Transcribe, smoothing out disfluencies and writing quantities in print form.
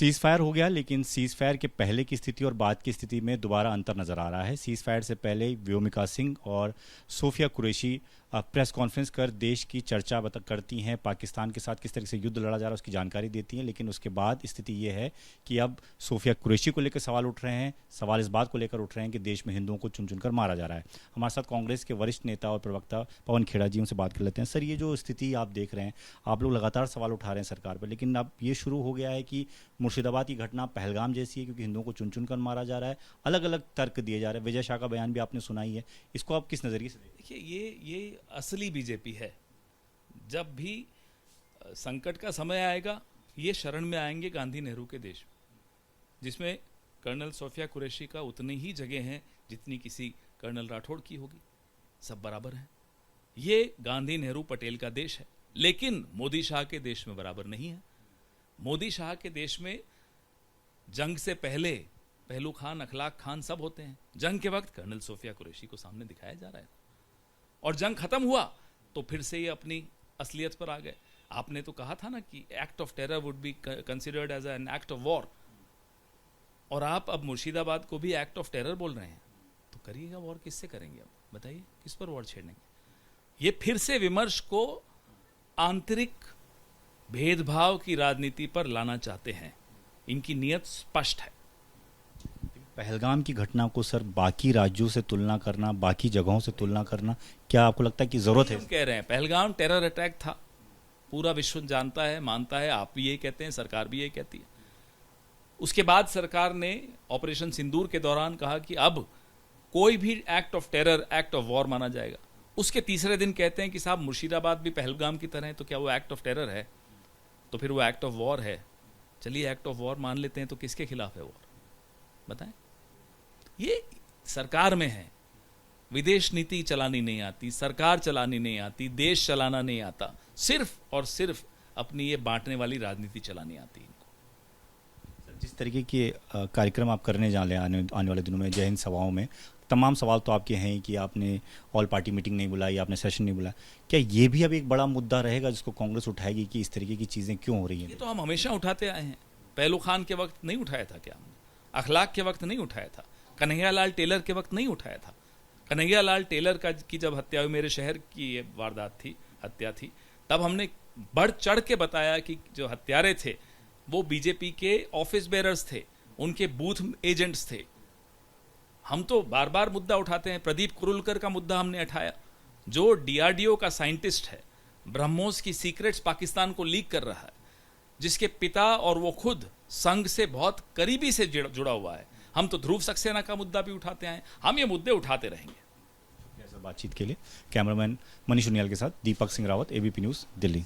Seize fire हो गया, लेकिन सीज़ फायर के पहले की स्थिति और बाद की स्थिति में दोबारा अंतर नज़र आ रहा है। सीज़ फायर से पहले व्योमिका सिंह और सोफिया कुरैशी प्रेस कॉन्फ्रेंस कर देश की चर्चा करती हैं, पाकिस्तान के साथ किस तरह से युद्ध लड़ा जा रहा है उसकी जानकारी देती हैं। लेकिन उसके बाद स्थिति ये है कि अब सोफिया कुरैशी को लेकर सवाल उठ रहे हैं, सवाल इस बात को लेकर उठ रहे हैं कि देश में हिंदुओं को चुन चुनकर मारा जा रहा है। हमारे साथ कांग्रेस के वरिष्ठ नेता और प्रवक्ता पवन खेड़ा जी, उनसे बात कर लेते हैं। सर, ये जो स्थिति आप देख रहे हैं, आप लोग लगातार सवाल उठा रहे हैं सरकार पर, लेकिन अब ये शुरू हो गया है कि मुर्शिदाबाद की घटना पहलगाम जैसी है, क्योंकि हिंदुओं को चुन चुनकर मारा जा रहा है, अलग अलग तर्क दिए जा रहे हैं। विजय शाह का बयान भी आपने सुना ही है, इसको आप किस नज़रिए से देखिए? देखिए, ये असली बीजेपी है। जब भी संकट का समय आएगा, ये शरण में आएंगे गांधी नेहरू के देश, जिसमें कर्नल सोफिया कुरैशी का उतनी ही जगह है जितनी किसी कर्नल राठौड़ की होगी। सब बराबर हैं। ये गांधी नेहरू पटेल का देश है, लेकिन मोदी शाह के देश में बराबर नहीं है। मोदी शाह के देश में जंग से पहले पहलू खान, अखलाक खान सब होते हैं। जंग के वक्त कर्नल सोफिया कुरैशी को सामने दिखाया जा रहा है, और जंग खत्म हुआ तो फिर से ये अपनी असलियत पर आ गए। आपने तो कहा था ना कि act of terror would be considered as an act of war, और आप अब मुर्शिदाबाद को भी एक्ट ऑफ टेरर बोल रहे हैं। तो करिएगा वॉर, किससे करेंगे? अब बताइए, किस पर वॉर छेड़ेंगे? ये फिर से विमर्श को आंतरिक भेदभाव की राजनीति पर लाना चाहते हैं। इनकी नीयत स्पष्ट है। पहलगाम की घटना को सर बाकी राज्यों से तुलना करना, बाकी जगहों से तुलना करना, क्या आपको लगता है कि जरूरत है? हम कह रहे हैं पहलगाम टेरर अटैक था, पूरा विश्व जानता है, मानता है। आप भी यही कहते हैं, सरकार भी यही कहती है। उसके बाद सरकार ने ऑपरेशन सिंदूर के दौरान कहा कि अब कोई भी act of terror act of war माना जाएगा। उसके तीसरे दिन कहते हैं कि साहब मुर्शिदाबाद भी पहलगाम की तरह है, तो क्या वो एक्ट ऑफ टेरर है? तो फिर वो एक्ट ऑफ वॉर है। चलिए एक्ट ऑफ वॉर मान लेते हैं, तो किसके खिलाफ है वॉर? बताएं। ये सरकार में है। विदेश नीति चलानी नहीं आती, सरकार चलानी नहीं आती, देश चलाना नहीं आता, सिर्फ और सिर्फ अपनी ये बांटने वाली राजनीति चलानी आती है इनको। जिस तरीके के कार्यक्रम आप करने जा रहे हैं आने वाले दिनों में, जय हिंद सभाओं में, तमाम सवाल तो आपके हैं कि आपने ऑल पार्टी मीटिंग नहीं बुलाई, आपने सेशन नहीं बुलाया। क्या ये भी अब एक बड़ा मुद्दा रहेगा जिसको कांग्रेस उठाएगी कि इस तरीके की चीज़ें क्यों हो रही हैं? ये तो हम हमेशा उठाते आए हैं। पहलू खान के वक्त नहीं उठाया था क्या हमने? अखलाक के वक्त नहीं उठाया था? कन्हैयालाल टेलर के वक्त नहीं उठाया था? कन्हैयालाल टेलर की जब हत्या हुई, मेरे शहर की ये वारदात थी, हत्या थी, तब हमने बढ़ चढ़ के बताया कि जो हत्यारे थे वो बीजेपी के ऑफिस बेरर्स थे, उनके बूथ एजेंट्स थे। हम तो बार बार मुद्दा उठाते हैं। प्रदीप कुरुलकर का मुद्दा हमने उठाया, जो डीआरडीओ का साइंटिस्ट है, ब्रह्मोस की सीक्रेट्स पाकिस्तान को लीक कर रहा है, जिसके पिता और वो खुद संघ से बहुत करीबी से जुड़ा हुआ है। हम तो ध्रुव सक्सेना का मुद्दा भी उठाते हैं। हम ये मुद्दे उठाते रहेंगे। ऐसा बातचीत के लिए कैमरामैन मनीष उनियाल के साथ दीपक सिंह रावत, एबीपी न्यूज़, दिल्ली।